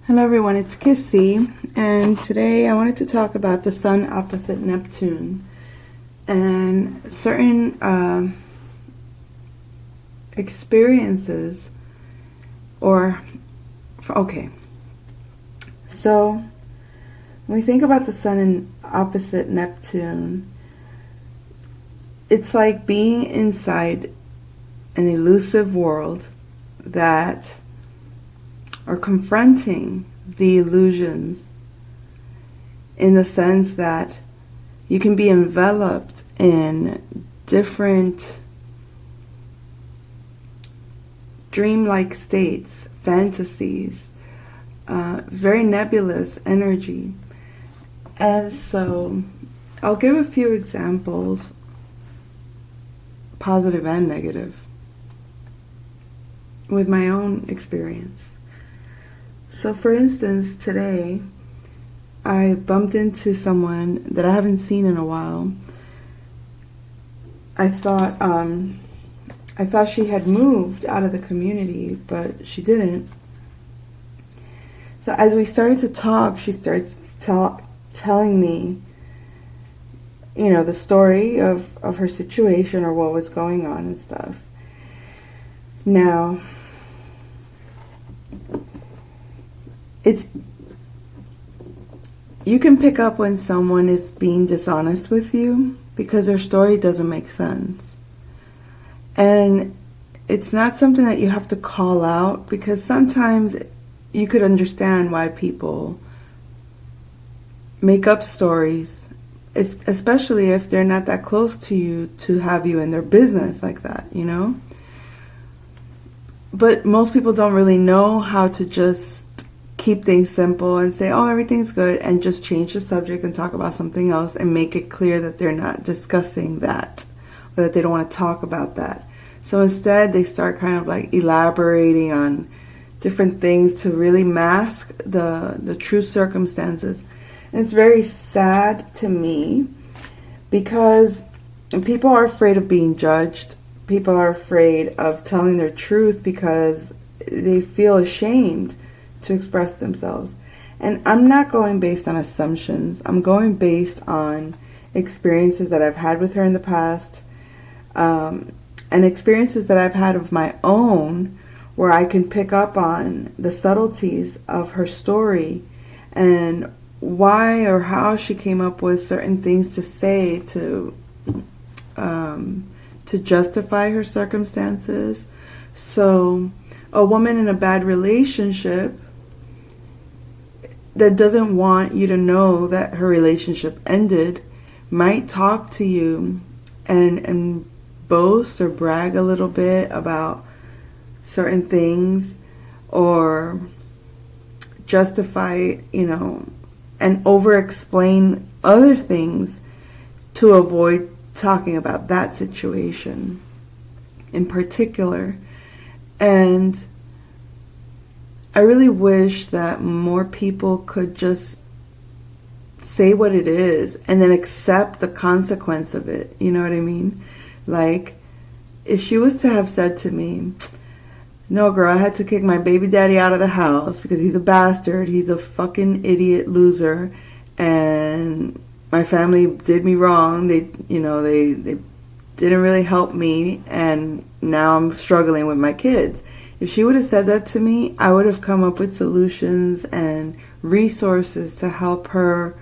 Hello everyone, it's Kissy, and today I wanted to talk about the Sun opposite Neptune and certain experiences so when we think about the Sun in opposite Neptune, it's like being inside an elusive world that or confronting the illusions in the sense that you can be enveloped in different dreamlike states, fantasies, very nebulous energy. And so I'll give a few examples, positive and negative, with my own experience. So for instance, today I bumped into someone that I haven't seen in a while. I thought she had moved out of the community, but she didn't. So as we started to talk, she starts telling me, the story of her situation or what was going on and stuff. Now, you can pick up when someone is being dishonest with you because their story doesn't make sense. And it's not something that you have to call out, because sometimes you could understand why people make up stories, especially if they're not that close to you to have you in their business like that, But most people don't really know how to just keep things simple and say, oh, everything's good, and just change the subject and talk about something else and make it clear that they're not discussing that or that they don't want to talk about that. So instead, they start kind of like elaborating on different things to really mask the true circumstances. And it's very sad to me because people are afraid of being judged. People are afraid of telling their truth because they feel ashamed to express themselves. And I'm not going based on assumptions. I'm going based on experiences that I've had with her in the past, and experiences that I've had of my own, where I can pick up on the subtleties of her story and why or how she came up with certain things to say to justify her circumstances. So a woman in a bad relationship that doesn't want you to know that her relationship ended might talk to you and boast or brag a little bit about certain things, or justify, and over-explain other things to avoid talking about that situation in particular. And I really wish that more people could just say what it is and then accept the consequence of it. You know what I mean? Like, if she was to have said to me, no, girl, I had to kick my baby daddy out of the house because he's a bastard, he's a fucking idiot loser, and my family did me wrong, they didn't really help me, and now I'm struggling with my kids. If she would have said that to me, I would have come up with solutions and resources to help her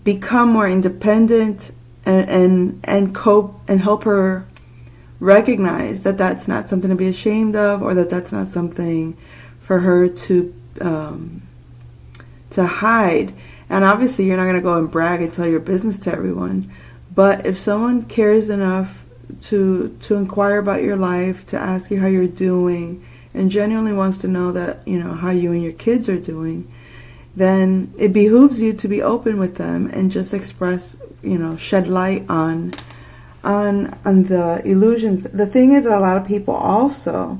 become more independent and cope, and help her recognize that that's not something to be ashamed of, or that that's not something for her to hide. And obviously you're not going to go and brag and tell your business to everyone, but if someone cares enough to inquire about your life, to ask you how you're doing, and genuinely wants to know that, how you and your kids are doing, then it behooves you to be open with them and just express, shed light on the illusions. The thing is that a lot of people also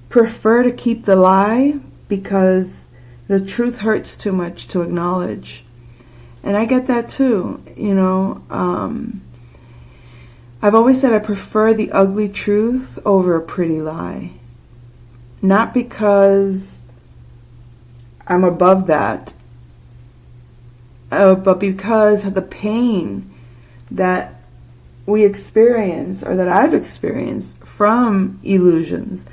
prefer to keep the lie because the truth hurts too much to acknowledge. And I get that too, I've always said I prefer the ugly truth over a pretty lie. Not because I'm above that. But because of the pain that we experience, or that I've experienced from illusions,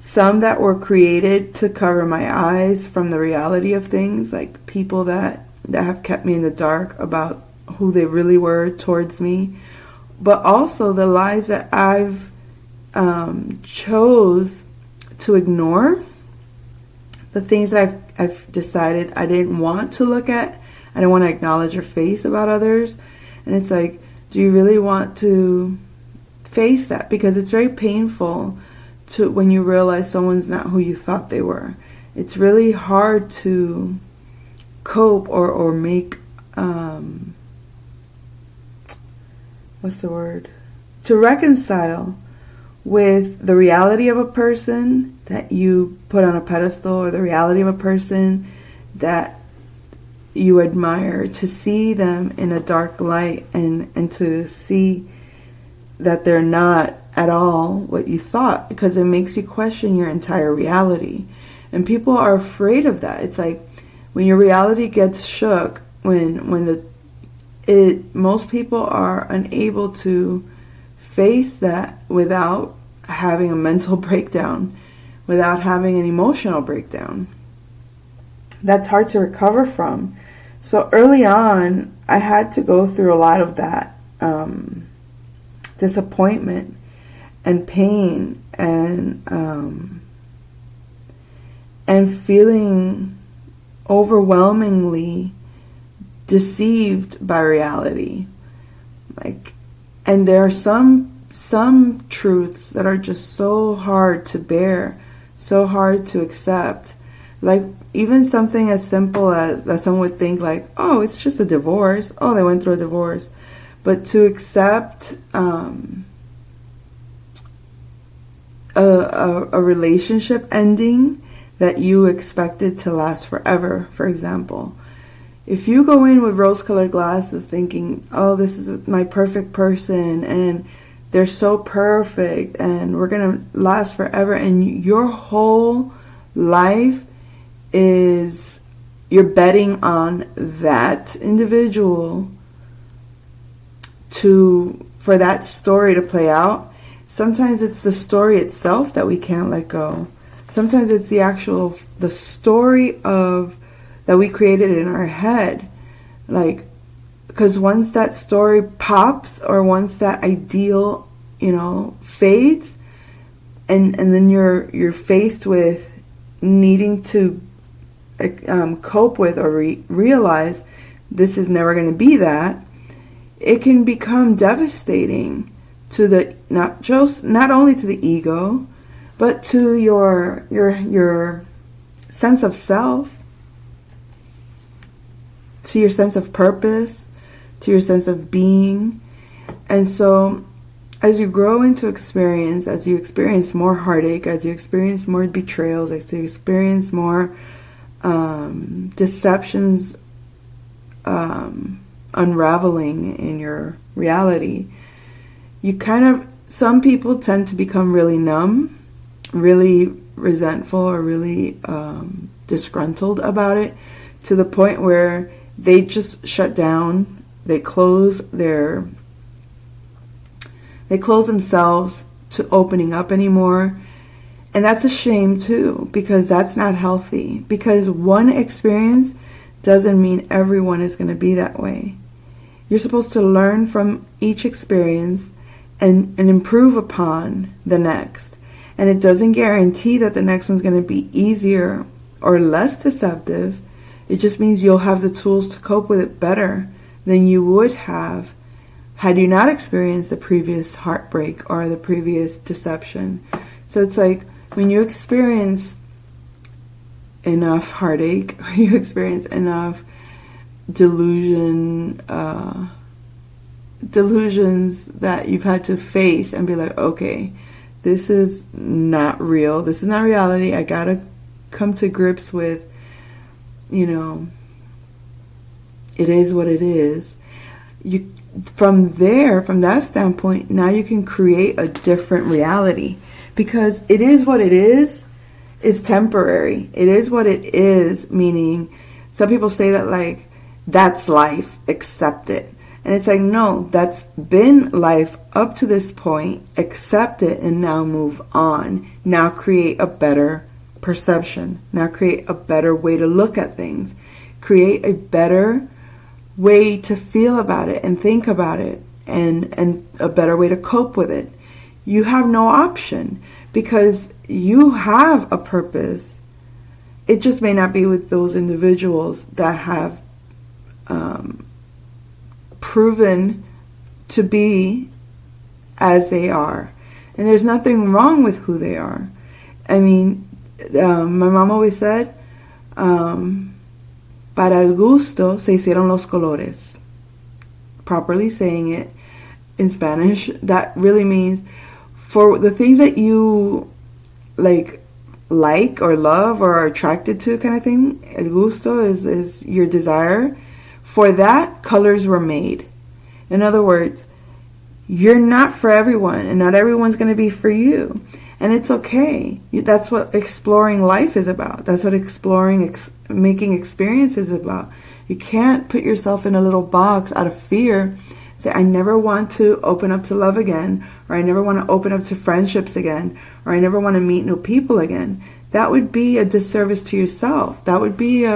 some that were created to cover my eyes from the reality of things, like people that have kept me in the dark about who they really were towards me, but also the lies that I've chose to ignore, the things that I've decided I didn't want to look at, I didn't want to acknowledge or face about others. And it's like, do you really want to face that? Because it's very painful to when you realize someone's not who you thought they were. It's really hard to cope or make what's the word? To reconcile with the reality of a person that you put on a pedestal, or the reality of a person that you admire, to see them in a dark light, and to see that they're not at all what you thought, because it makes you question your entire reality. And people are afraid of that. It's like when your reality gets shook, most people are unable to face that without having a mental breakdown, without having an emotional breakdown. That's hard to recover from. So early on, I had to go through a lot of that disappointment and pain, and feeling overwhelmingly deceived by reality. And there are some truths that are just so hard to bear, so hard to accept. Like even something as simple as that someone would think like, oh, it's just a divorce. Oh, they went through a divorce. But to accept a relationship ending that you expected to last forever, for example. If you go in with rose-colored glasses thinking, oh, this is my perfect person, and they're so perfect, and we're going to last forever, and your whole life is, you're betting on that individual for that story to play out. Sometimes it's the story itself that we can't let go. Sometimes it's the story that we created in our head. Like, because once that story pops, or once that ideal, fades, and then you're faced with needing to cope with or realize this is never going to be that, it can become devastating to the not only to the ego, but to your sense of self, to your sense of purpose, to your sense of being. And so as you grow into experience, as you experience more heartache, as you experience more betrayals, as you experience more deceptions unraveling in your reality, some people tend to become really numb, really resentful, or really disgruntled about it, to the point where they just shut down. They close themselves to opening up anymore. And that's a shame too, because that's not healthy. Because one experience doesn't mean everyone is going to be that way. You're supposed to learn from each experience and improve upon the next. And it doesn't guarantee that the next one's going to be easier or less deceptive. It just means you'll have the tools to cope with it better than you would have had you not experienced the previous heartbreak or the previous deception. So it's like when you experience enough heartache, or you experience enough delusions that you've had to face and be like, okay, this is not real. This is not reality. I gotta come to grips with, it is what it is. From that standpoint, now you can create a different reality, because it is what it is is temporary. It is what it is, meaning some people say that like, that's life, accept it. And it's like, no, that's been life up to this point, accept it, and now move on. Now create a better perception. Now create a better way to look at things. Create a better way to feel about it and think about it, and a better way to cope with it. You have no option because you have a purpose. It just may not be with those individuals that have proven to be as they are. And there's nothing wrong with who they are. I mean, my mom always said, para el gusto se hicieron los colores. Properly saying it in Spanish, that really means for the things that you like or love or are attracted to, kind of thing. El gusto is your desire. For that, colors were made. In other words, you're not for everyone, and not everyone's going to be for you. And it's okay. That's what exploring life is about. That's what exploring, making experiences is about. You can't put yourself in a little box out of fear. Say, I never want to open up to love again, or I never want to open up to friendships again, or I never want to meet new people again. That would be a disservice to yourself. That would be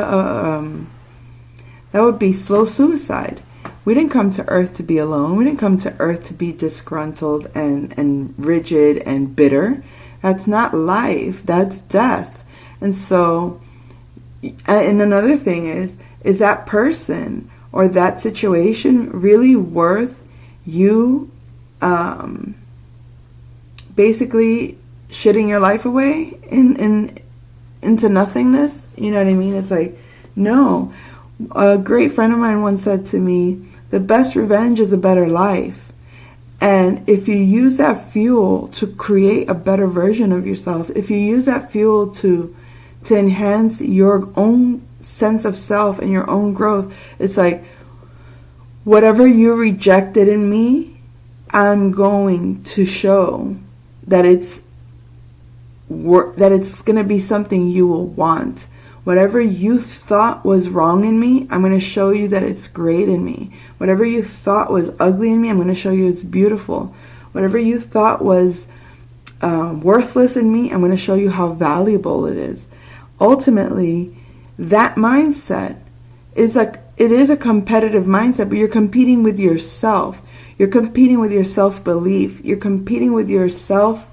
slow suicide. We didn't come to Earth to be alone. We didn't come to Earth to be disgruntled and rigid and bitter. That's not life. That's death. And so, and another thing is that person or that situation really worth you basically shitting your life away into nothingness? You know what I mean? It's like, no. A great friend of mine once said to me, the best revenge is a better life. And if you use that fuel to create a better version of yourself, if you use that fuel to enhance your own sense of self and your own growth, it's like, whatever you rejected in me, I'm going to show that it's going to be something you will want. Whatever you thought was wrong in me, I'm going to show you that it's great in me. Whatever you thought was ugly in me, I'm going to show you it's beautiful. Whatever you thought was worthless in me, I'm going to show you how valuable it is. Ultimately, that mindset is it is a competitive mindset, but you're competing with yourself. You're competing with your self-belief. You're competing with your self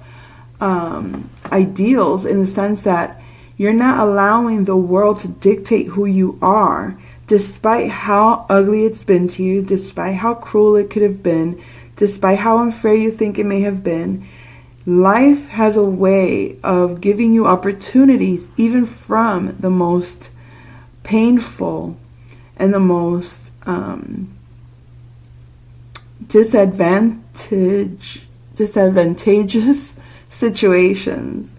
ideals, in the sense that you're not allowing the world to dictate who you are, despite how ugly it's been to you, despite how cruel it could have been, despite how unfair you think it may have been. Life has a way of giving you opportunities, even from the most painful and the most disadvantageous situations.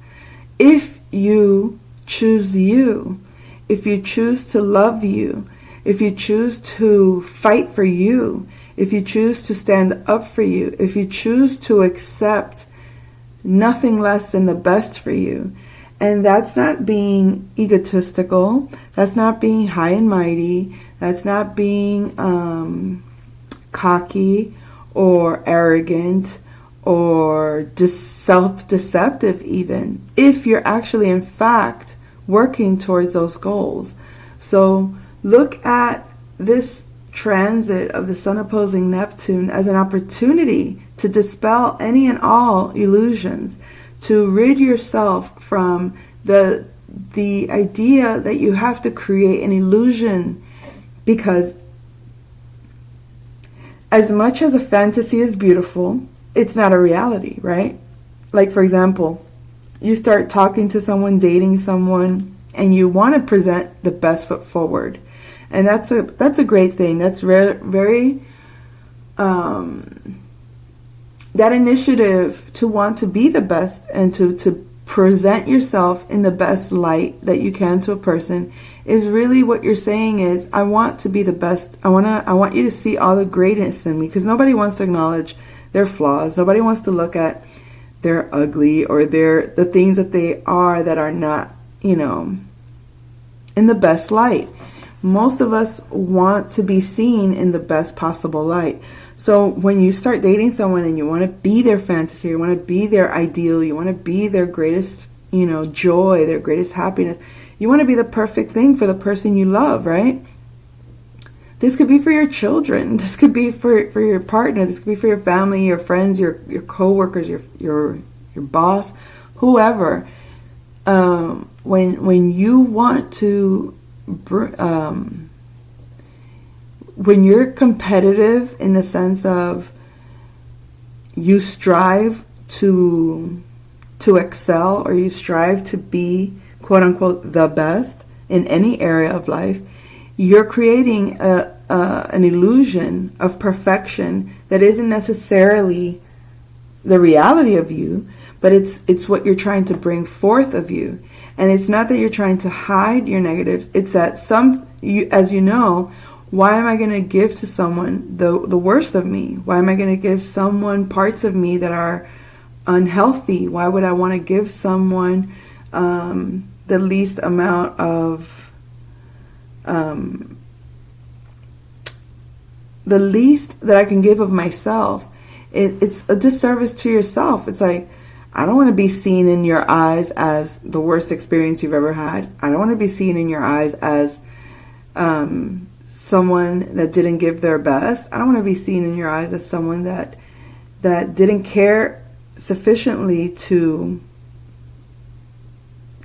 If you choose you, if you choose to love you, if you choose to fight for you, if you choose to stand up for you, if you choose to accept nothing less than the best for you. And that's not being egotistical, that's not being high and mighty, that's not being cocky or arrogant or self-deceptive even, if you're actually in fact working towards those goals. So look at this transit of the Sun opposing Neptune as an opportunity to dispel any and all illusions, to rid yourself from the idea that you have to create an illusion, because as much as a fantasy is beautiful, it's not a reality, right? Like, for example, you start talking to someone, dating someone, and you want to present the best foot forward. And that's a great thing. That's very that initiative to want to be the best and to present yourself in the best light that you can to a person is really what you're saying is, I want to be the best. I want you to see all the greatness in me, because nobody wants to acknowledge their flaws. Nobody wants to look at they're ugly, or they're the things that they are that are not, in the best light. Most of us want to be seen in the best possible light. So when you start dating someone and you want to be their fantasy, you want to be their ideal, you want to be their greatest, joy, their greatest happiness, you want to be the perfect thing for the person you love, right? This could be for your children. This could be for your partner. This could be for your family, your friends, your co-workers, your boss, whoever. When you want to, when you're competitive in the sense of you strive to excel, or you strive to be, quote unquote, the best in any area of life, you're creating an illusion of perfection that isn't necessarily the reality of you, but it's what you're trying to bring forth of you. And it's not that you're trying to hide your negatives. It's that as you know, why am I going to give to someone the worst of me? Why am I going to give someone parts of me that are unhealthy? Why would I want to give someone the least amount of the least that I can give of myself? It's a disservice to yourself. It's like, I don't want to be seen in your eyes as the worst experience you've ever had. I don't want to be seen in your eyes as someone that didn't give their best. I don't want to be seen in your eyes as someone that didn't care sufficiently to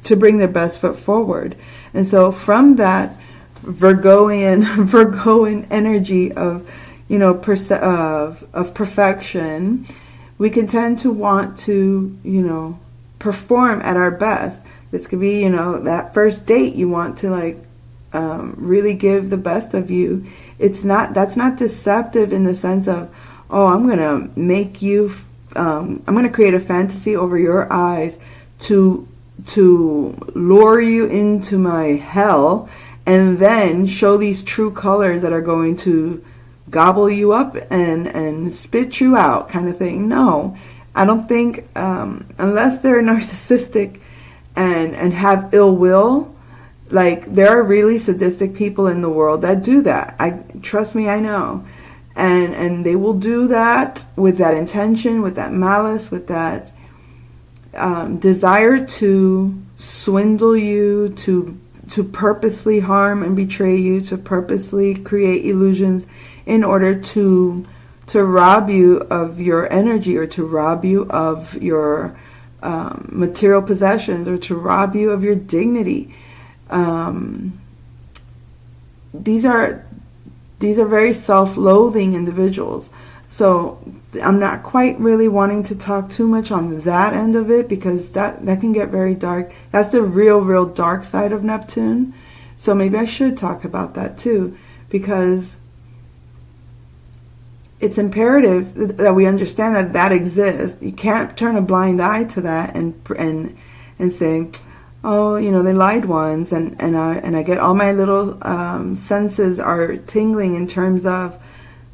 bring their best foot forward. And so from that Virgoan energy of of perfection, we can tend to want to perform at our best. This could be that first date, you want to really give the best of you. That's not deceptive in the sense of, oh, I'm gonna make you I'm gonna create a fantasy over your eyes to lure you into my hell, and then show these true colors that are going to gobble you up and spit you out, kind of thing. No, I don't think, unless they're narcissistic and have ill will, there are really sadistic people in the world that do that. Trust me, I know. And they will do that with that intention, with that malice, with that desire to swindle you, to purposely harm and betray you, to purposely create illusions in order to rob you of your energy, or to rob you of your material possessions, or to rob you of your dignity. These are very self-loathing individuals. So I'm not quite really wanting to talk too much on that end of it, because that can get very dark. That's the real dark side of Neptune. So maybe I should talk about that too, because it's imperative that we understand that exists. You can't turn a blind eye to that and say, oh, they lied once, and I get all my little senses are tingling in terms of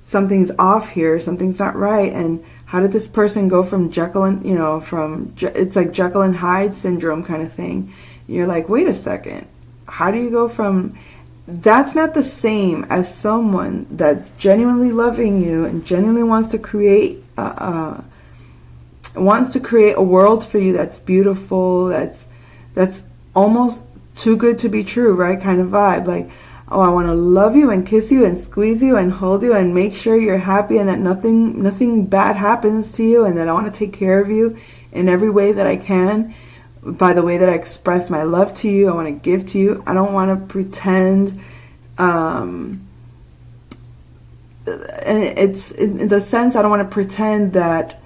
something's off here, something's not right, and how did this person go from Jekyll and it's like Jekyll and Hyde syndrome kind of thing. You're like, wait a second, how do you go from? That's not the same as someone that's genuinely loving you and genuinely wants to create a world for you that's beautiful, that's almost too good to be true, right? Kind of vibe. Like, oh, I want to love you and kiss you and squeeze you and hold you and make sure you're happy and that nothing bad happens to you, and that I want to take care of you in every way that I can. By the way that I express my love to you, I want to give to you. I don't want to pretend. And it's in the sense, I don't want to pretend that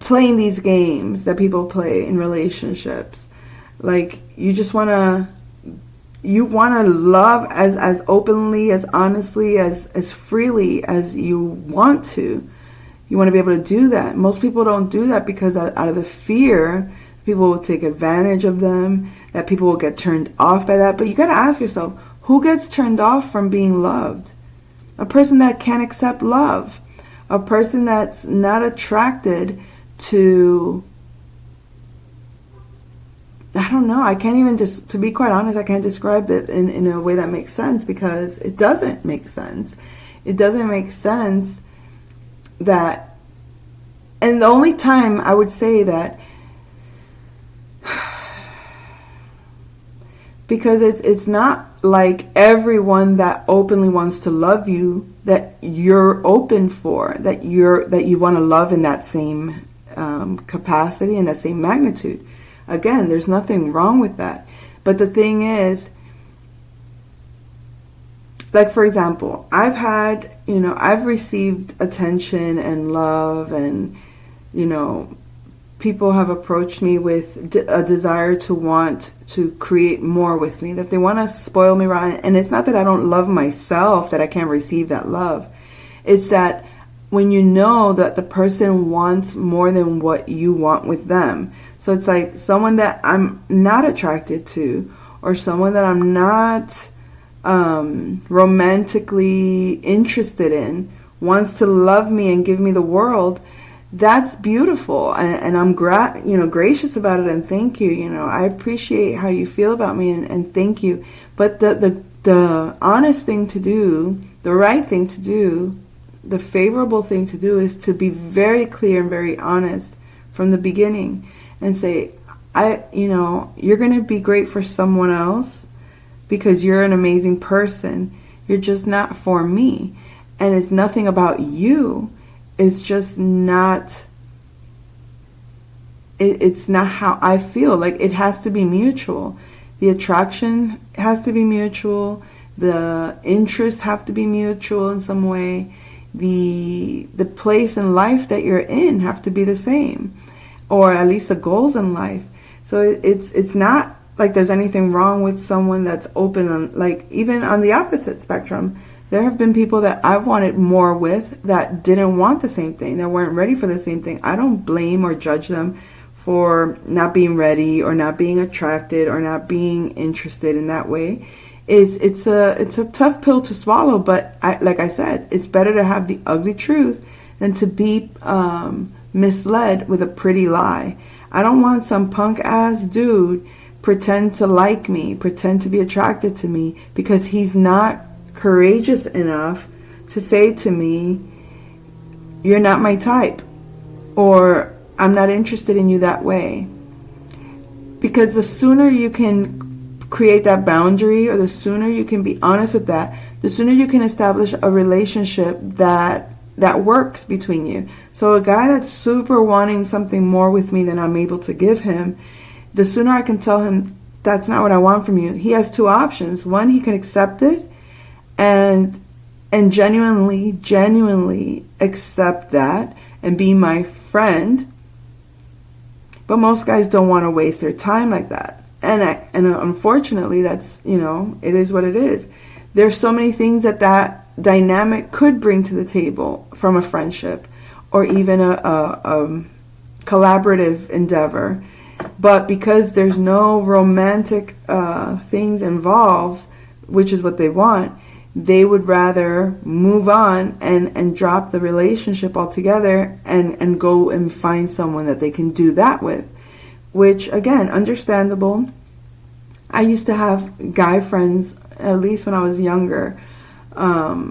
playing these games that people play in relationships, like you want to love as openly, as honestly, as freely as you want to. You want to be able to do that. Most people don't do that because out of the fear, people will take advantage of them, that people will get turned off by that. But you got to ask yourself, who gets turned off from being loved? A person that can't accept love. A person that's not attracted to, I don't know, I can't even just, to be quite honest, I can't describe it in a way that makes sense, because it doesn't make sense. It doesn't make sense that, and the only time I would say that, because it's not like everyone that openly wants to love you that you're open for, that you want to love in that same capacity and that same magnitude. Again, there's nothing wrong with that. But the thing is, like, for example, I've received attention and love, and, people have approached me with a desire to want to create more with me, that they want to spoil me rotten. And it's not that I don't love myself, that I can't receive that love. It's that when you know that the person wants more than what you want with them. So it's like someone that I'm not attracted to, or someone that I'm not romantically interested in, wants to love me and give me the world. That's beautiful, and I'm gracious about it, and thank you. I appreciate how you feel about me, and thank you. But the honest thing to do, the right thing to do, the favorable thing to do is to be very clear and very honest from the beginning, and say, you're going to be great for someone else because you're an amazing person. You're just not for me, and it's nothing about you. It's just not, it's not how I feel. Like, it has to be mutual. The attraction has to be mutual. The interests have to be mutual in some way. The place in life that you're in have to be the same, or at least the goals in life. So it's not like there's anything wrong with someone that's open on, like, even on the opposite spectrum. There have been people that I've wanted more with that didn't want the same thing, that weren't ready for the same thing. I don't blame or judge them for not being ready or not being attracted or not being interested in that way. It's a tough pill to swallow, but like I said, it's better to have the ugly truth than to be misled with a pretty lie. I don't want some punk ass dude pretend to like me, pretend to be attracted to me, because he's not courageous enough to say to me, you're not my type, or I'm not interested in you that way. Because the sooner you can create that boundary, or the sooner you can be honest with that, the sooner you can establish a relationship that works between you. So a guy that's super wanting something more with me than I'm able to give him, the sooner I can tell him that's not what I want from you. He has two options. One, he can accept it and genuinely accept that and be my friend. But most guys don't want to waste their time like that. And unfortunately, that's, it is what it is. There's so many things that dynamic could bring to the table from a friendship, or even a collaborative endeavor. But because there's no romantic things involved, which is what they want, they would rather move on and drop the relationship altogether and go and find someone that they can do that with. Which, again, understandable. I used to have guy friends, at least when I was younger. I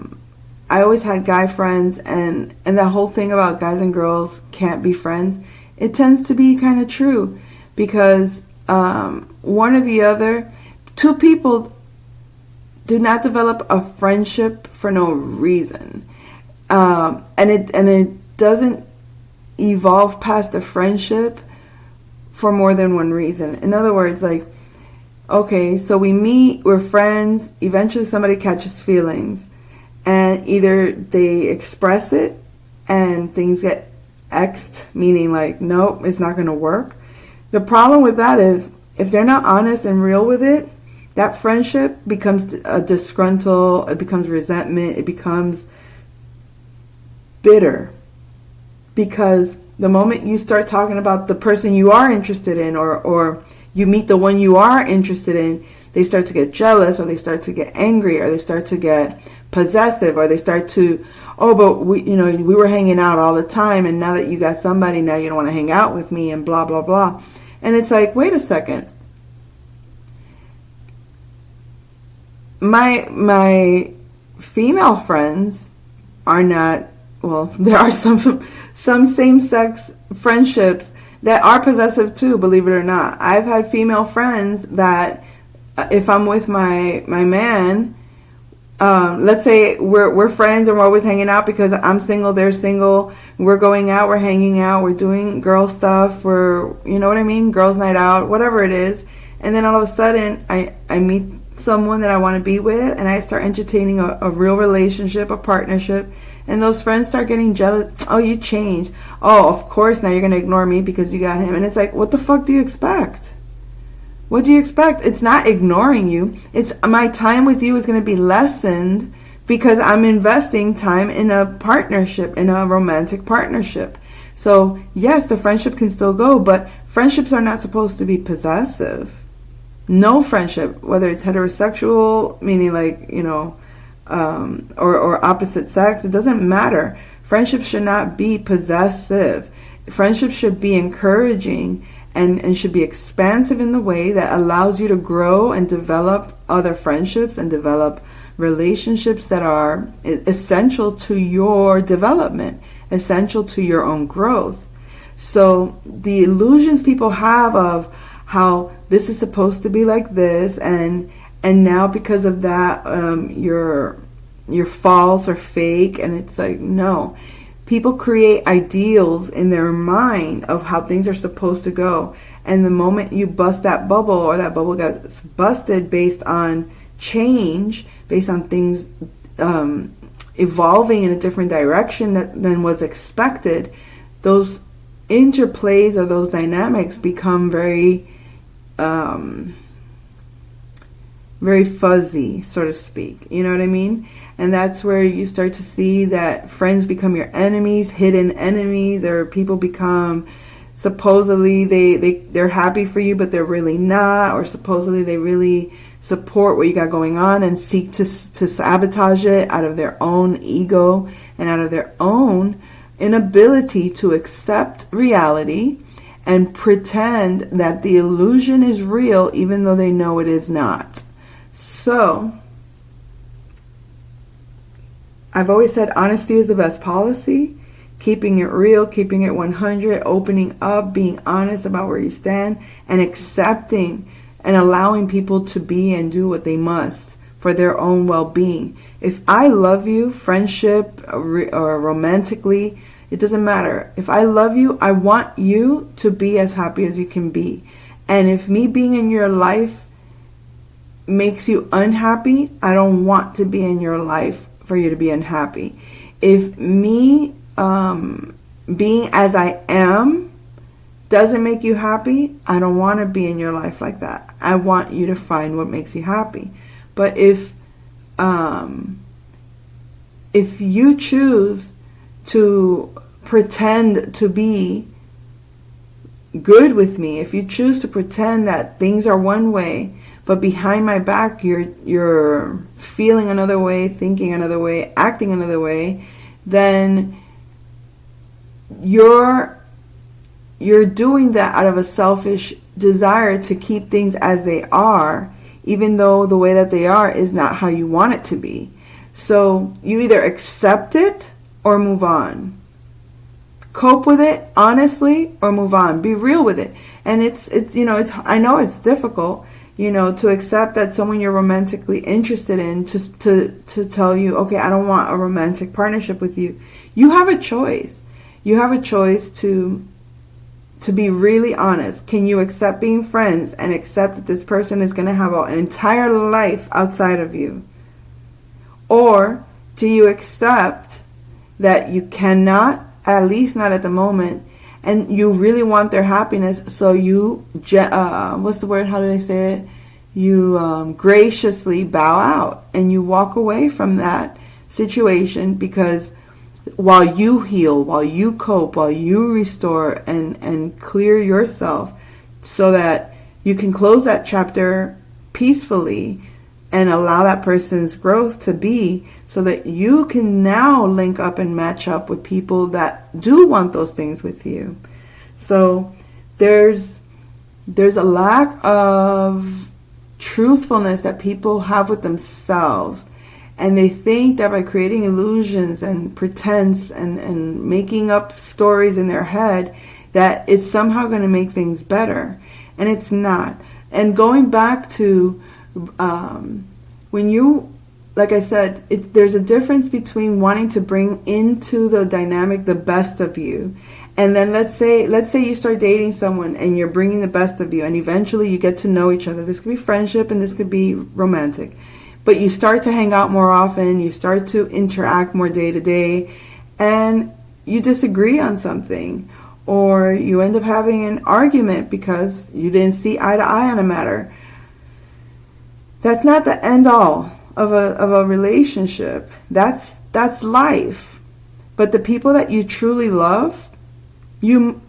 always had guy friends, and that whole thing about guys and girls can't be friends, it tends to be kind of true. Because one or the other, two people do not develop a friendship for no reason, and it doesn't evolve past a friendship for more than one reason. In other words, like, okay, so we meet, we're friends, eventually somebody catches feelings, and either they express it and things get X'd, meaning like, nope, it's not going to work. The problem with that is, if they're not honest and real with it, that friendship becomes a disgruntled, it becomes resentment, it becomes bitter. Because the moment you start talking about the person you are interested in, or you meet the one you are interested in, they start to get jealous, or they start to get angry, or they start to get possessive, or they start to, oh, but we were hanging out all the time, and now that you got somebody, now you don't want to hang out with me, and blah, blah, blah. And it's like, wait a second. My female friends are not, well, there are some same-sex friendships that are possessive too, believe it or not. I've had female friends that if I'm with my man, let's say we're friends and we're always hanging out because I'm single, they're single, we're going out, we're hanging out, we're doing girl stuff, you know what I mean, girls' night out, whatever it is, and then all of a sudden I meet someone that I want to be with, and I start entertaining a real relationship, a partnership, and those friends start getting jealous. Oh, you changed. Oh, of course, now you're going to ignore me because you got him. And it's like, what the fuck do you expect? What do you expect? It's not ignoring you. It's my time with you is going to be lessened because I'm investing time in a partnership, in a romantic partnership. So, yes, the friendship can still go, but friendships are not supposed to be possessive. No friendship, whether it's heterosexual, meaning like, or opposite sex, it doesn't matter. Friendship should not be possessive. Friendship should be encouraging and should be expansive in the way that allows you to grow and develop other friendships and develop relationships that are essential to your development, essential to your own growth. So the illusions people have of how this is supposed to be like this, and now because of that, you're false or fake, and it's like, no. People create ideals in their mind of how things are supposed to go, and the moment you bust that bubble, or that bubble gets busted based on change, based on things evolving in a different direction than was expected, those interplays or those dynamics become very very fuzzy, so to speak. You know what I mean? And that's where you start to see that friends become your enemies, hidden enemies, or people become supposedly they're happy for you, but they're really not, or supposedly they really support what you got going on and seek to sabotage it out of their own ego and out of their own inability to accept reality and pretend that the illusion is real even though they know it is not. So, I've always said honesty is the best policy. Keeping it real, keeping it 100, opening up, being honest about where you stand, and accepting and allowing people to be and do what they must for their own well-being. If I love you, friendship or romantically, it doesn't matter. If I love you, I want you to be as happy as you can be. And if me being in your life makes you unhappy, I don't want to be in your life for you to be unhappy. If me being as I am doesn't make you happy, I don't want to be in your life like that. I want you to find what makes you happy. But if you choose to pretend to be good with me, if you choose to pretend that things are one way, but behind my back you're feeling another way, thinking another way, acting another way, then you're doing that out of a selfish desire to keep things as they are, even though the way that they are is not how you want it to be. So you either accept it or move on. Cope with it honestly or move on. Be real with it. And it's I know it's difficult, to accept that someone you're romantically interested in to tell you, okay, I don't want a romantic partnership with you. You have a choice. You have a choice to be really honest. Can you accept being friends and accept that this person is going to have an entire life outside of you? Or do you accept that you cannot, at least not at the moment, and you really want their happiness, so you, what's the word, how do they say it? You graciously bow out and you walk away from that situation, because while you heal, while you cope, while you restore and clear yourself so that you can close that chapter peacefully and allow that person's growth to be, so that you can now link up and match up with people that do want those things with you. So there's a lack of truthfulness that people have with themselves, and they think that by creating illusions and pretense and making up stories in their head, that it's somehow going to make things better, and it's not. And going back to when you, like I said, there's a difference between wanting to bring into the dynamic the best of you, and then let's say you start dating someone and you're bringing the best of you, and eventually you get to know each other. This could be friendship and this could be romantic, but you start to hang out more often, you start to interact more day to day, and you disagree on something, or you end up having an argument because you didn't see eye to eye on a matter. That's not the end all of a relationship. That's life. But the people that you truly love, you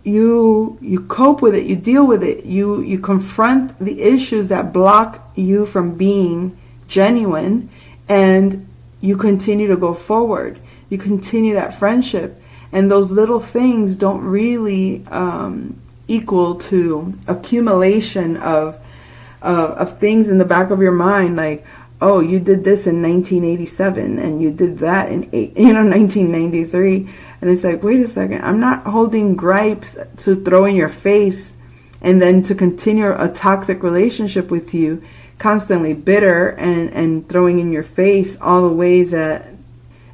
cope with it, you deal with it, you confront the issues that block you from being genuine, and you continue to go forward. You continue that friendship, and those little things don't really equal to accumulation of things in the back of your mind, like, oh, you did this in 1987 and you did that in 1993, and it's like, wait a second, I'm not holding gripes to throw in your face and then to continue a toxic relationship with you, constantly bitter and throwing in your face all the ways that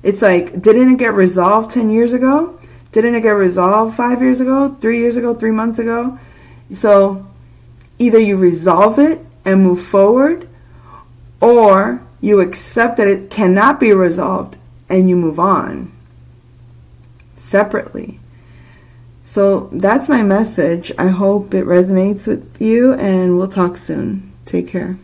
it's like, didn't it get resolved 10 years ago? Didn't it get resolved 5 years ago, 3 years ago, 3 months ago? So either you resolve it and move forward, or you accept that it cannot be resolved and you move on separately. So that's my message. I hope it resonates with you, and we'll talk soon. Take care.